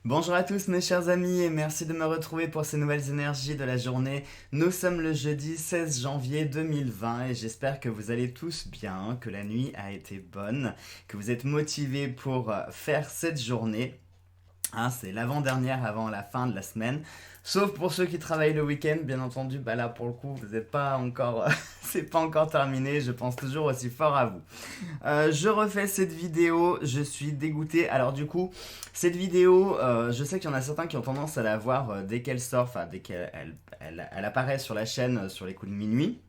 Bonjour à tous mes chers amis et merci de me retrouver pour ces nouvelles énergies de la journée. Nous sommes le jeudi 16 janvier 2020 et j'espère que vous allez tous bien, que la nuit a été bonne, que vous êtes motivés pour faire cette journée. C'est l'avant-dernière avant la fin de la semaine. Sauf pour ceux qui travaillent le week-end, bien entendu, bah là pour le coup, vous n'êtes pas encore, c'est pas encore terminé. Je pense toujours aussi fort à vous. Je refais cette vidéo, je suis dégoûté. Alors du coup, cette vidéo, je sais qu'il y en a certains qui ont tendance à la voir dès qu'elle sort, enfin dès qu'elle apparaît sur la chaîne sur les coups de minuit.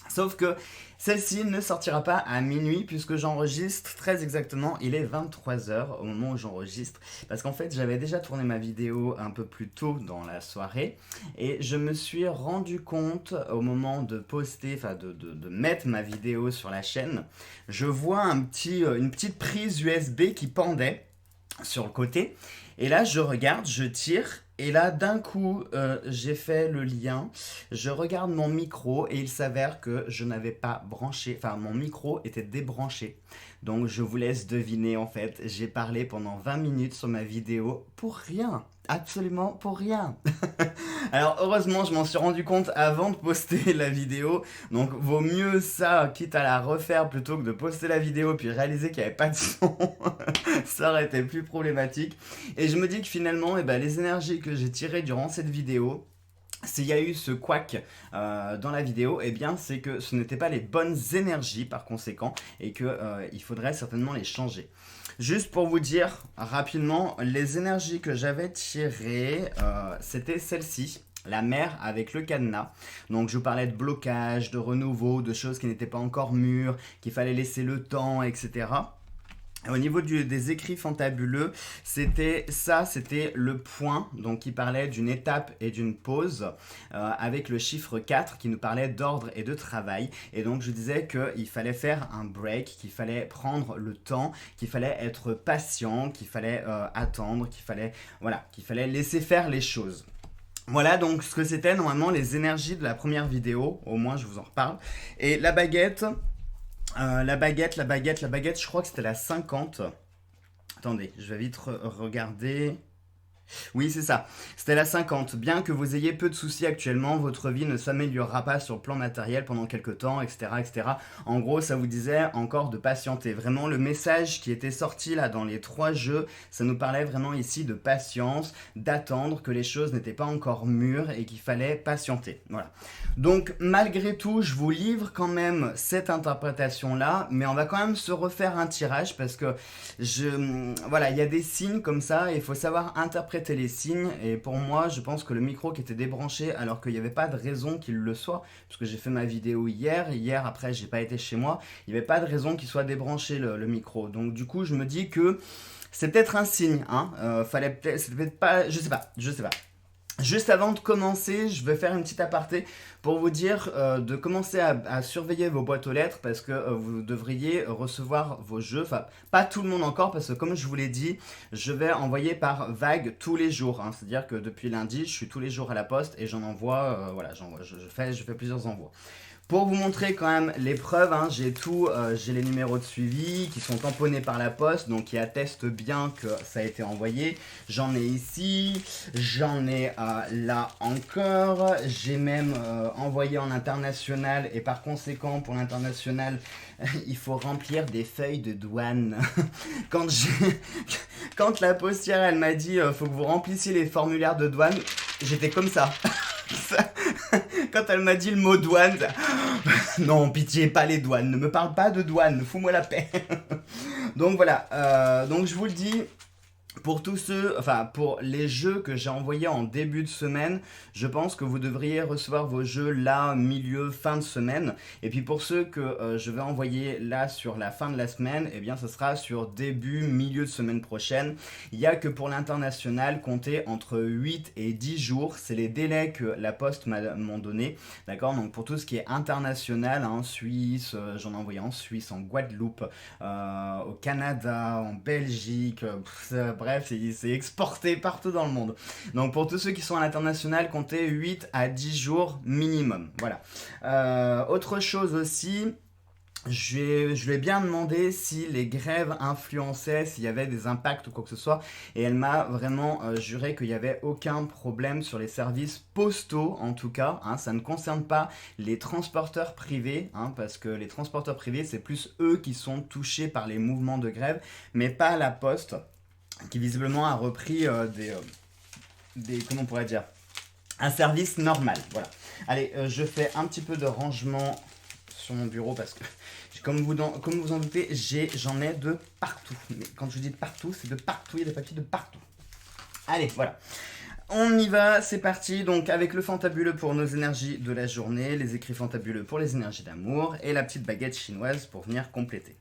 Sauf que celle-ci ne sortira pas à minuit puisque j'enregistre très exactement, il est 23 h au moment où j'enregistre. Parce qu'en fait j'avais déjà tourné ma vidéo un peu plus tôt dans la soirée et je me suis rendu compte au moment de poster, enfin de mettre ma vidéo sur la chaîne, je vois une petite prise USB qui pendait sur le côté. Et là, je regarde, je tire, et là, d'un coup, j'ai fait le lien. Je regarde mon micro, et il s'avère que je n'avais pas branché, enfin, mon micro était débranché. Donc, je vous laisse deviner, en fait. J'ai parlé pendant 20 minutes sur ma vidéo pour rien. Absolument pour rien. Alors heureusement je m'en suis rendu compte avant de poster la vidéo. Donc vaut mieux ça, quitte à la refaire plutôt que de poster la vidéo puis réaliser qu'il n'y avait pas de son. Ça aurait été plus problématique. Et je me dis que finalement les énergies que j'ai tirées durant cette vidéo, s'il y a eu ce couac dans la vidéo, c'est que ce n'étaient pas les bonnes énergies par conséquent et que il faudrait certainement les changer. Juste pour vous dire rapidement, les énergies que j'avais tirées, c'était celle-ci. La mer avec le cadenas. Donc je vous parlais de blocage, de renouveau, de choses qui n'étaient pas encore mûres, qu'il fallait laisser le temps, etc. Au niveau des écrits fantabuleux, c'était le point, donc qui parlait d'une étape et d'une pause, avec le chiffre 4 qui nous parlait d'ordre et de travail. Et donc je disais qu'il fallait faire un break, qu'il fallait prendre le temps, qu'il fallait être patient, qu'il fallait attendre, qu'il fallait laisser faire les choses. Voilà donc ce que c'était normalement les énergies de la première vidéo, au moins je vous en reparle. Et la baguette, je crois que c'était la 50. Attendez, je vais vite regarder. Oui, c'est ça. C'était la 50. Bien que vous ayez peu de soucis actuellement, votre vie ne s'améliorera pas sur le plan matériel pendant quelques temps, etc., etc. En gros, ça vous disait encore de patienter. Vraiment, le message qui était sorti là dans les 3 jeux, ça nous parlait vraiment ici de patience, d'attendre que les choses n'étaient pas encore mûres et qu'il fallait patienter. Voilà. Donc, malgré tout, je vous livre quand même cette interprétation-là, mais on va quand même se refaire un tirage parce que voilà, il y a des signes comme ça et il faut savoir interpréter les signes. Et pour moi, je pense que le micro qui était débranché, alors qu'il n'y avait pas de raison qu'il le soit, parce que j'ai fait ma vidéo hier après, j'ai pas été chez moi, il n'y avait pas de raison qu'il soit débranché le micro. Donc, du coup, je me dis que c'est peut-être un signe, hein. C'est peut-être pas, je sais pas. Juste avant de commencer, je vais faire une petite aparté pour vous dire de commencer à surveiller vos boîtes aux lettres parce que vous devriez recevoir vos jeux. Enfin, pas tout le monde encore parce que comme je vous l'ai dit, je vais envoyer par vague tous les jours, hein. C'est-à-dire que depuis lundi, je suis tous les jours à la poste et j'en envoie, je fais plusieurs envois. Pour vous montrer quand même les preuves, hein, j'ai les numéros de suivi qui sont tamponnés par la poste, donc qui attestent bien que ça a été envoyé. J'en ai ici, j'en ai là encore, j'ai même envoyé en international et par conséquent pour l'international, il faut remplir des feuilles de douane. quand, quand la postière elle m'a dit faut que vous remplissiez les formulaires de douane, j'étais comme ça. Quand elle m'a dit le mot douane, non, pitié, pas les douanes. Ne me parle pas de douane, fous-moi la paix. Donc voilà, donc je vous le dis, pour les jeux que j'ai envoyés en début de semaine, je pense que vous devriez recevoir vos jeux là, milieu, fin de semaine. Et puis pour ceux que je vais envoyer là sur la fin de la semaine, ce sera sur début, milieu de semaine prochaine. Il n'y a que pour l'international, comptez entre 8 et 10 jours. C'est les délais que la Poste m'ont donné. D'accord. Donc pour tout ce qui est international, hein, Suisse, j'en ai envoyé en Suisse, en Guadeloupe, au Canada, en Belgique, bref, c'est exporté partout dans le monde. Donc pour tous ceux qui sont à l'international, comptez 8 à 10 jours minimum. Voilà. Autre chose aussi, Je lui ai bien demandé si les grèves influençaient, s'il y avait des impacts ou quoi que ce soit, et elle m'a vraiment juré qu'il n'y avait aucun problème sur les services postaux, en tout cas. Hein, ça ne concerne pas les transporteurs privés, hein, parce que les transporteurs privés, c'est plus eux qui sont touchés par les mouvements de grève, mais pas la Poste, qui visiblement a repris comment on pourrait dire, un service normal. Voilà. Allez, je fais un petit peu de rangement sur mon bureau parce que, comme vous en doutez, j'en ai de partout. Mais quand je dis de partout, c'est de partout, il y a des papiers de partout. Allez, voilà. On y va, c'est parti. Donc avec le fantabuleux pour nos énergies de la journée, les écrits fantabuleux pour les énergies d'amour et la petite baguette chinoise pour venir compléter.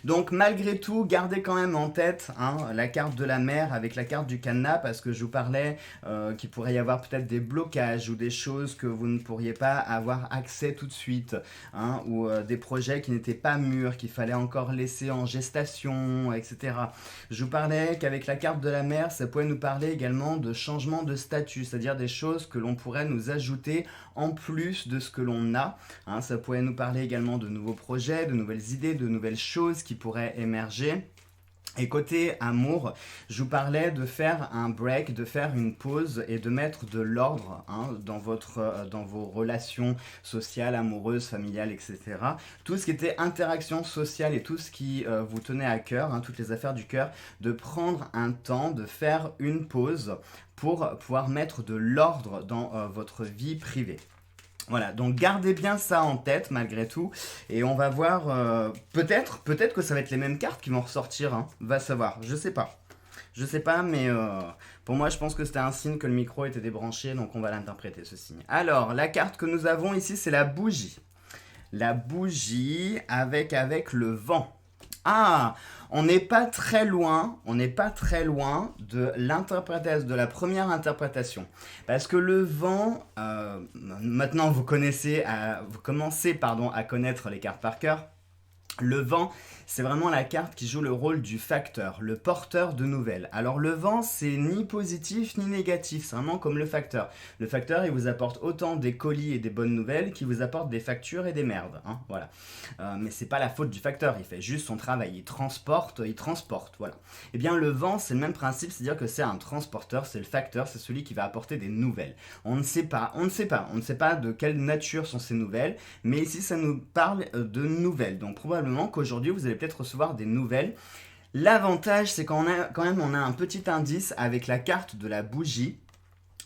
Donc malgré tout, gardez quand même en tête la carte de la mer avec la carte du cadenas parce que je vous parlais qu'il pourrait y avoir peut-être des blocages ou des choses que vous ne pourriez pas avoir accès tout de suite, ou des projets qui n'étaient pas mûrs, qu'il fallait encore laisser en gestation, etc. Je vous parlais qu'avec la carte de la mer, ça pourrait nous parler également de changement de statut, c'est-à-dire des choses que l'on pourrait nous ajouter en plus de ce que l'on a. Ça pourrait nous parler également de nouveaux projets, de nouvelles idées, de nouvelles choses qui pourraient émerger. Et côté amour, je vous parlais de faire un break, de faire une pause et de mettre de l'ordre dans vos relations sociales, amoureuses, familiales, etc. Tout ce qui était interaction sociale et tout ce qui vous tenait à cœur, toutes les affaires du cœur, de prendre un temps, de faire une pause pour pouvoir mettre de l'ordre dans votre vie privée. Voilà, donc gardez bien ça en tête malgré tout. Et on va voir, peut-être que ça va être les mêmes cartes qui vont ressortir, va savoir, je sais pas. Je sais pas, mais pour moi, je pense que c'était un signe que le micro était débranché, donc on va l'interpréter, ce signe. Alors, la carte que nous avons ici, c'est la bougie. La bougie avec le vent. Ah, on n'est pas très loin de l'interprétation, de la première interprétation. Parce que le vent, maintenant vous commencez à connaître les cartes par cœur. Le vent, c'est vraiment la carte qui joue le rôle du facteur, le porteur de nouvelles. Alors le vent, c'est ni positif ni négatif, c'est vraiment comme le facteur. Le facteur, il vous apporte autant des colis et des bonnes nouvelles qu'il vous apporte des factures et des merdes. Voilà. Mais c'est pas la faute du facteur, il fait juste son travail, il transporte, voilà. Eh bien le vent, c'est le même principe, c'est-à-dire que c'est un transporteur, c'est le facteur, c'est celui qui va apporter des nouvelles. On ne sait pas de quelle nature sont ces nouvelles, mais ici ça nous parle de nouvelles, donc probablement qu'aujourd'hui vous allez peut-être recevoir des nouvelles. L'avantage, c'est qu'on a quand même un petit indice avec la carte de la bougie.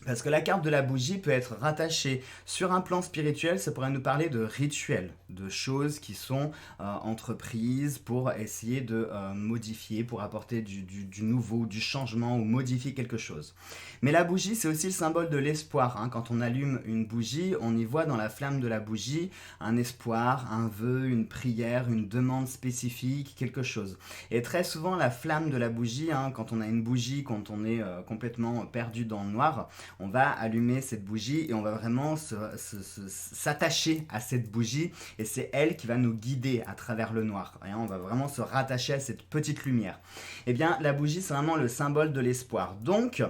Parce que la carte de la bougie peut être rattachée sur un plan spirituel, ça pourrait nous parler de rituels, de choses qui sont entreprises pour essayer de modifier, pour apporter du nouveau, du changement ou modifier quelque chose. Mais la bougie, c'est aussi le symbole de l'espoir. Quand on allume une bougie, on y voit dans la flamme de la bougie un espoir, un vœu, une prière, une demande spécifique, quelque chose. Et très souvent, la flamme de la bougie, quand on a une bougie, quand on est complètement perdu dans le noir, on va allumer cette bougie et on va vraiment s'attacher à cette bougie et c'est elle qui va nous guider à travers le noir. Et on va vraiment se rattacher à cette petite lumière. Eh bien, la bougie, c'est vraiment le symbole de l'espoir. Donc,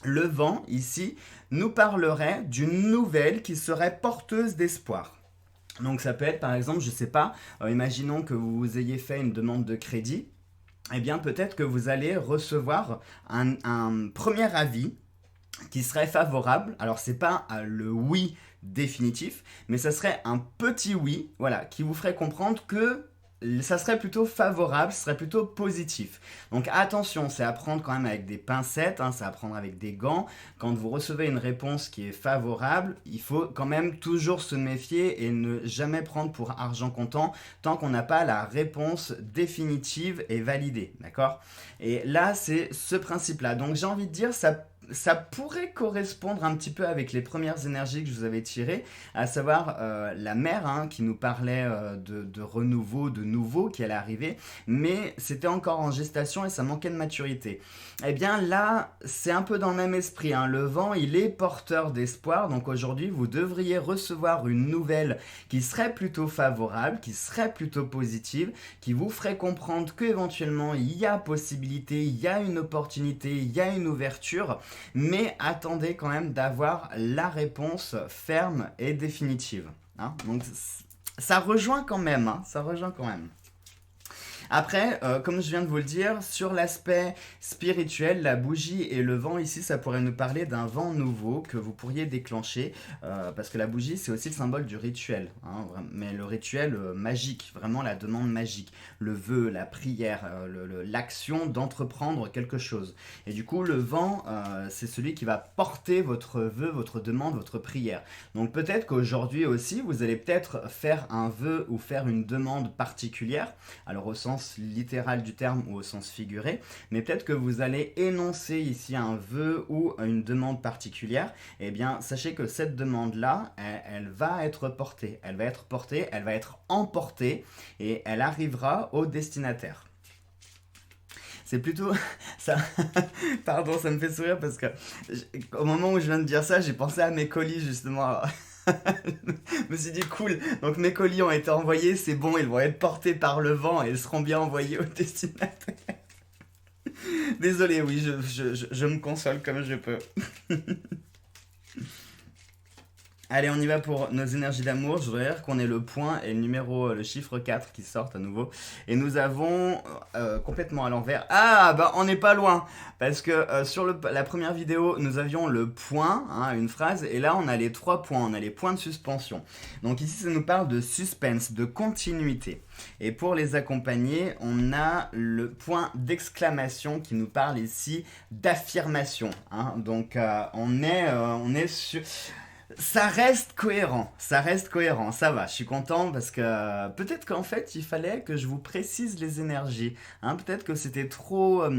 le vent, ici, nous parlerait d'une nouvelle qui serait porteuse d'espoir. Donc, ça peut être, par exemple, je sais pas, imaginons que vous ayez fait une demande de crédit. Eh bien, peut-être que vous allez recevoir un premier avis qui serait favorable. Alors c'est pas le oui définitif, mais ça serait un petit oui, voilà, qui vous ferait comprendre que ça serait plutôt favorable, ce serait plutôt positif. Donc attention, c'est à prendre quand même avec des pincettes, c'est à prendre avec des gants. Quand vous recevez une réponse qui est favorable, il faut quand même toujours se méfier et ne jamais prendre pour argent comptant tant qu'on n'a pas la réponse définitive et validée, d'accord ? Et là, c'est ce principe-là. Donc j'ai envie de dire, ça pourrait correspondre un petit peu avec les premières énergies que je vous avais tirées, à savoir la mer qui nous parlait de renouveau, de nouveau qui allait arriver, mais c'était encore en gestation et ça manquait de maturité. Eh bien là, c'est un peu dans le même esprit. Le vent, il est porteur d'espoir, donc aujourd'hui, vous devriez recevoir une nouvelle qui serait plutôt favorable, qui serait plutôt positive, qui vous ferait comprendre qu'éventuellement, il y a possibilité, il y a une opportunité, il y a une ouverture, mais attendez quand même d'avoir la réponse ferme et définitive. Donc Ça rejoint quand même, hein, ça rejoint quand même. Après, comme je viens de vous le dire, sur l'aspect spirituel, la bougie et le vent, ici, ça pourrait nous parler d'un vent nouveau que vous pourriez déclencher, parce que la bougie, c'est aussi le symbole du rituel, hein, mais le rituel magique, vraiment la demande magique, le vœu, la prière, l'action d'entreprendre quelque chose. Et du coup, le vent, c'est celui qui va porter votre vœu, votre demande, votre prière. Donc peut-être qu'aujourd'hui aussi, vous allez peut-être faire un vœu ou faire une demande particulière, alors au sens littéral du terme ou au sens figuré, mais peut-être que vous allez énoncer ici un vœu ou une demande particulière, et bien sachez que cette demande-là, elle va être portée, elle va être portée, elle va être emportée, et elle arrivera au destinataire. C'est plutôt ça. Pardon, ça me fait sourire parce que au moment où je viens de dire ça, j'ai pensé à mes colis justement. Je me suis dit cool, donc mes colis ont été envoyés, c'est bon, ils vont être portés par le vent et ils seront bien envoyés au destinataire. Désolé, oui, je me console comme je peux. Allez, on y va pour nos énergies d'amour. Je voudrais dire qu'on ait le point et le numéro, le chiffre 4 qui sortent à nouveau. Et nous avons complètement à l'envers. Ah, bah on n'est pas loin. Parce que sur la première vidéo, nous avions le point, hein, une phrase. Et là, on a les 3 points. On a les points de suspension. Donc ici, ça nous parle de suspense, de continuité. Et pour les accompagner, on a le point d'exclamation qui nous parle ici d'affirmation, hein. Donc on est sur... ça reste cohérent, ça va, je suis content parce que peut-être qu'en fait il fallait que je vous précise les énergies, hein, peut-être que c'était trop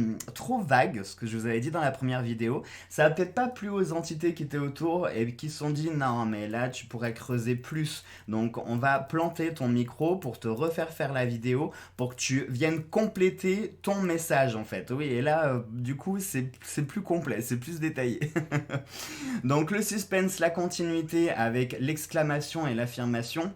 vague ce que je vous avais dit dans la première vidéo, ça a peut-être pas plu aux entités qui étaient autour et qui se sont dit non mais là tu pourrais creuser plus, donc on va planter ton micro pour te refaire faire la vidéo pour que tu viennes compléter ton message en fait, oui et là du coup c'est plus complet, c'est plus détaillé. Donc le suspense, la continuité avec l'exclamation et l'affirmation,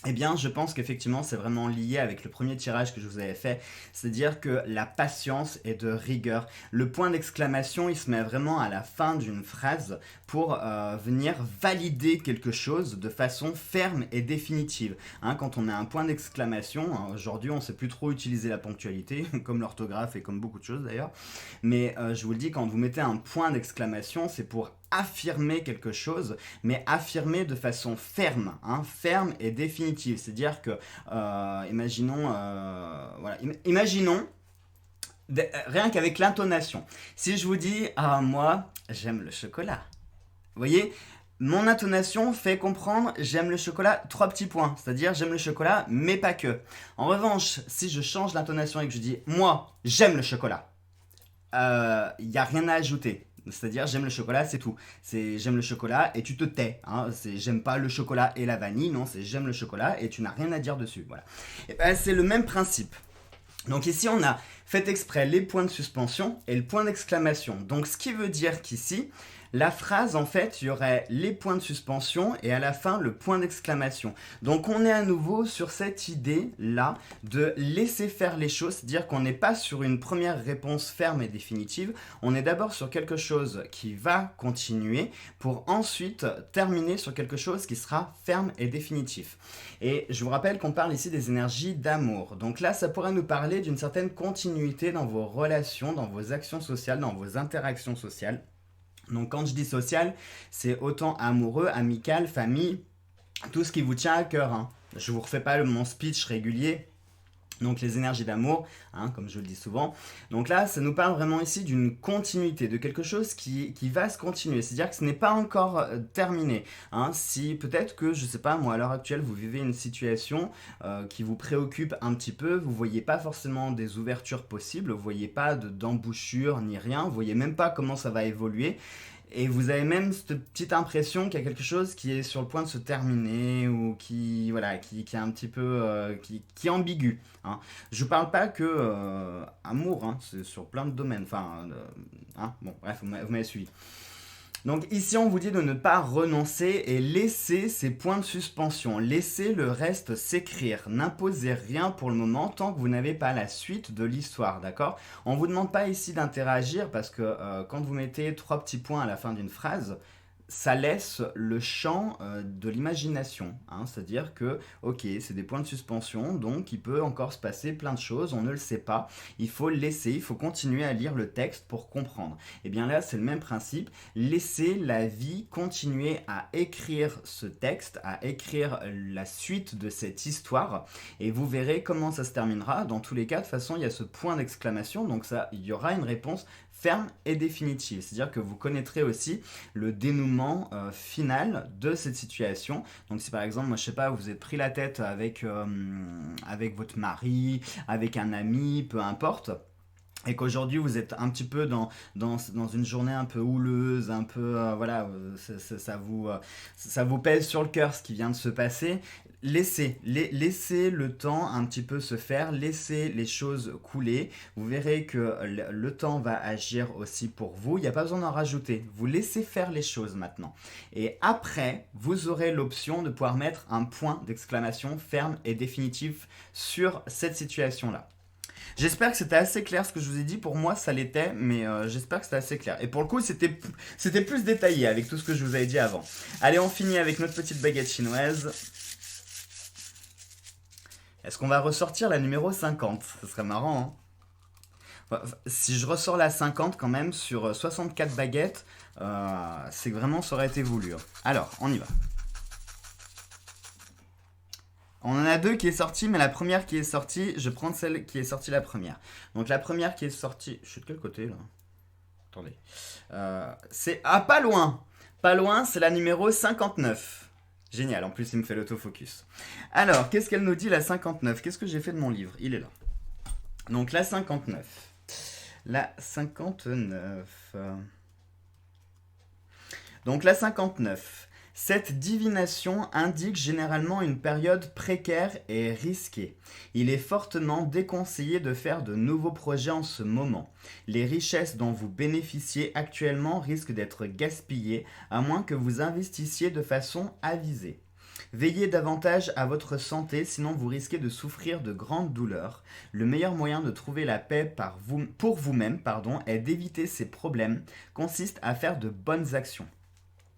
eh bien, je pense qu'effectivement, c'est vraiment lié avec le premier tirage que je vous avais fait, c'est-à-dire que la patience est de rigueur. Le point d'exclamation, il se met vraiment à la fin d'une phrase pour venir valider quelque chose de façon ferme et définitive. Hein, quand on met un point d'exclamation, hein, aujourd'hui, on ne sait plus trop utiliser la ponctualité, comme l'orthographe et comme beaucoup de choses d'ailleurs, mais je vous le dis, quand vous mettez un point d'exclamation, c'est pour affirmer quelque chose, mais affirmer de façon ferme, hein, ferme et définitive. C'est-à-dire que, imaginons, rien qu'avec l'intonation, si je vous dis, ah moi, j'aime le chocolat, vous voyez, mon intonation fait comprendre j'aime le chocolat, 3 petits points, c'est-à-dire j'aime le chocolat, mais pas que. En revanche, si je change l'intonation et que je dis moi, j'aime le chocolat, il n'y a rien à ajouter. C'est-à-dire j'aime le chocolat, c'est tout. C'est j'aime le chocolat et tu te tais. Hein. C'est j'aime pas le chocolat et la vanille, non, c'est j'aime le chocolat et tu n'as rien à dire dessus. Voilà. Et ben, c'est le même principe. Donc ici on a fait exprès les points de suspension et le point d'exclamation. Donc ce qui veut dire qu'ici, la phrase en fait, il y aurait les points de suspension et à la fin le point d'exclamation. Donc on est à nouveau sur cette idée là de laisser faire les choses, c'est-à-dire qu'on n'est pas sur une première réponse ferme et définitive, on est d'abord sur quelque chose qui va continuer pour ensuite terminer sur quelque chose qui sera ferme et définitif. Et je vous rappelle qu'on parle ici des énergies d'amour. Donc là, ça pourrait nous parler d'une certaine continuité dans vos relations, dans vos actions sociales, dans vos interactions sociales. Donc quand je dis social, c'est autant amoureux, amical, famille, tout ce qui vous tient à cœur. Hein. Je ne vous refais pas mon speech régulier. Donc les énergies d'amour, hein, comme je le dis souvent. Donc là, ça nous parle vraiment ici d'une continuité, de quelque chose qui va se continuer. C'est-à-dire que ce n'est pas encore terminé. Hein. Si peut-être que, je ne sais pas, moi à l'heure actuelle, vous vivez une situation qui vous préoccupe un petit peu, vous ne voyez pas forcément des ouvertures possibles, vous ne voyez pas d'embouchure ni rien, vous ne voyez même pas comment ça va évoluer. Et vous avez même cette petite impression qu'il y a quelque chose qui est sur le point de se terminer ou qui est un petit peu qui est ambigu. Hein. Je parle pas que amour, hein, c'est sur plein de domaines. Enfin, hein, bon, bref, vous m'avez suivi. Donc ici, on vous dit de ne pas renoncer et laisser ces points de suspension. Laissez le reste s'écrire. N'imposez rien pour le moment tant que vous n'avez pas la suite de l'histoire, d'accord ? On ne vous demande pas ici d'interagir parce que quand vous mettez 3 petits points à la fin d'une phrase, ça laisse le champ de l'imagination, hein, c'est-à-dire que, ok, c'est des points de suspension, donc il peut encore se passer plein de choses, on ne le sait pas, il faut laisser, il faut continuer à lire le texte pour comprendre. Et bien là, c'est le même principe, laisser la vie continuer à écrire ce texte, à écrire la suite de cette histoire, et vous verrez comment ça se terminera. Dans tous les cas, de toute façon, il y a ce point d'exclamation, donc ça, il y aura une réponse ferme et définitive. C'est-à-dire que vous connaîtrez aussi le dénouement final de cette situation. Donc si par exemple, moi je sais pas, vous êtes pris la tête avec votre mari, avec un ami, peu importe, et qu'aujourd'hui vous êtes un petit peu dans une journée un peu houleuse, un peu, voilà, ça vous pèse sur le cœur ce qui vient de se passer, laissez le temps un petit peu se faire, laissez les choses couler, vous verrez que le temps va agir aussi pour vous, il n'y a pas besoin d'en rajouter, vous laissez faire les choses maintenant. Et après, vous aurez l'option de pouvoir mettre un point d'exclamation ferme et définitif sur cette situation-là. J'espère que c'était assez clair ce que je vous ai dit. Pour moi, ça l'était, mais j'espère que c'était assez clair. Et pour le coup, c'était plus détaillé avec tout ce que je vous avais dit avant. Allez, on finit avec notre petite baguette chinoise. Est-ce qu'on va ressortir la numéro 50? Ce serait marrant, hein. Si je ressors la 50 quand même sur 64 baguettes, c'est que vraiment ça aurait été voulu, hein. Alors, on y va. On en a deux qui est sortie, mais la première qui est sortie, je prends celle qui est sortie la première. Donc la première qui est sortie... Je suis de quel côté là? Attendez. C'est... Ah, pas loin! Pas loin, c'est la numéro 59. Génial, en plus il me fait l'autofocus. Alors, qu'est-ce qu'elle nous dit la 59? Qu'est-ce que j'ai fait de mon livre? Il est là. Donc la 59. La 59. Donc la 59. Cette divination indique généralement une période précaire et risquée. Il est fortement déconseillé de faire de nouveaux projets en ce moment. Les richesses dont vous bénéficiez actuellement risquent d'être gaspillées à moins que vous investissiez de façon avisée. Veillez davantage à votre santé, sinon vous risquez de souffrir de grandes douleurs. Le meilleur moyen de trouver la paix pour vous-même est d'éviter ces problèmes, consiste à faire de bonnes actions.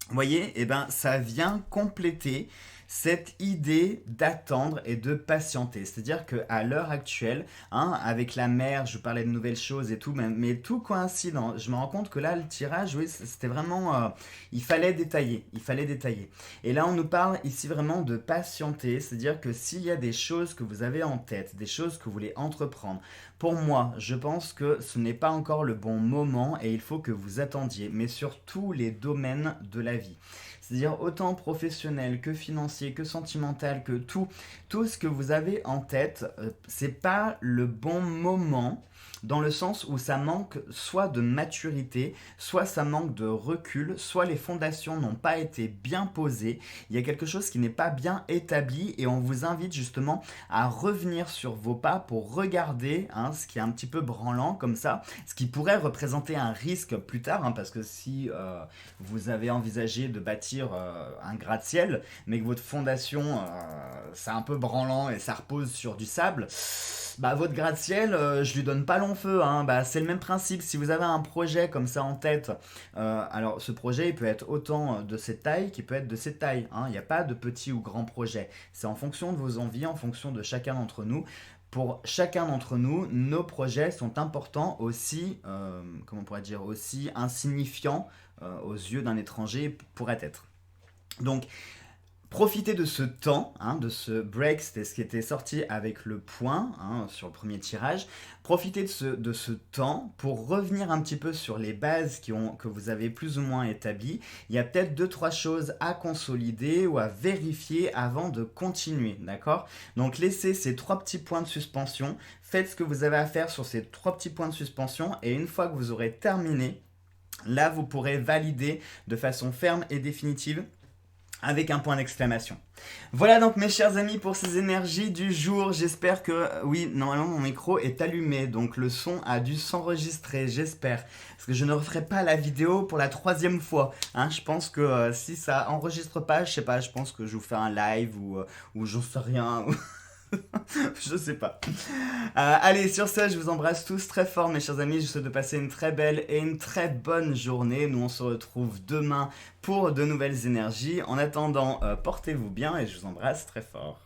Vous voyez, eh ben, ça vient compléter cette idée d'attendre et de patienter. C'est-à-dire qu'à l'heure actuelle, hein, avec la mer, je vous parlais de nouvelles choses et tout, mais tout coïncide. Je me rends compte que là, le tirage, oui, c'était vraiment... il fallait détailler, il fallait détailler. Et là, on nous parle ici vraiment de patienter. C'est-à-dire que s'il y a des choses que vous avez en tête, des choses que vous voulez entreprendre, pour moi, je pense que ce n'est pas encore le bon moment et il faut que vous attendiez, mais sur tous les domaines de la vie. C'est-à-dire autant professionnel que financier, que sentimental, que tout ce que vous avez en tête, c'est pas le bon moment dans le sens où ça manque soit de maturité, soit ça manque de recul, soit les fondations n'ont pas été bien posées, il y a quelque chose qui n'est pas bien établi et on vous invite justement à revenir sur vos pas pour regarder ce qui est un petit peu branlant comme ça, ce qui pourrait représenter un risque plus tard, parce que si vous avez envisagé de bâtir un gratte-ciel, mais que votre fondation c'est un peu branlant et ça repose sur du sable, bah votre gratte-ciel, je lui donne pas long feu, c'est le même principe. Si vous avez un projet comme ça en tête, alors ce projet il peut être autant de cette taille qu'il peut être de cette taille, il n'y a pas de petit ou grand projet, c'est en fonction de vos envies, en fonction de chacun d'entre nous. Pour chacun d'entre nous, nos projets sont importants aussi, comment on pourrait dire, aussi insignifiants aux yeux d'un étranger pourrait être. Donc, profitez de ce temps, de ce break, c'était ce qui était sorti avec le point sur le premier tirage. Profitez de ce temps pour revenir un petit peu sur les bases que vous avez plus ou moins établies. Il y a peut-être 2-3 choses à consolider ou à vérifier avant de continuer, d'accord? Donc laissez ces 3 petits points de suspension, faites ce que vous avez à faire sur ces 3 petits points de suspension et une fois que vous aurez terminé, là vous pourrez valider de façon ferme et définitive avec un point d'exclamation. Voilà donc mes chers amis pour ces énergies du jour. J'espère que, oui, normalement mon micro est allumé, donc le son a dû s'enregistrer, j'espère. Parce que je ne referai pas la vidéo pour la 3e fois. Je pense que si ça enregistre pas, je sais pas, je pense que je vous fais un live ou j'en sais rien. Je sais pas. Allez, sur ce, je vous embrasse tous très fort, mes chers amis. Je vous souhaite de passer une très belle et une très bonne journée. Nous, on se retrouve demain pour de nouvelles énergies. En attendant, portez-vous bien et je vous embrasse très fort.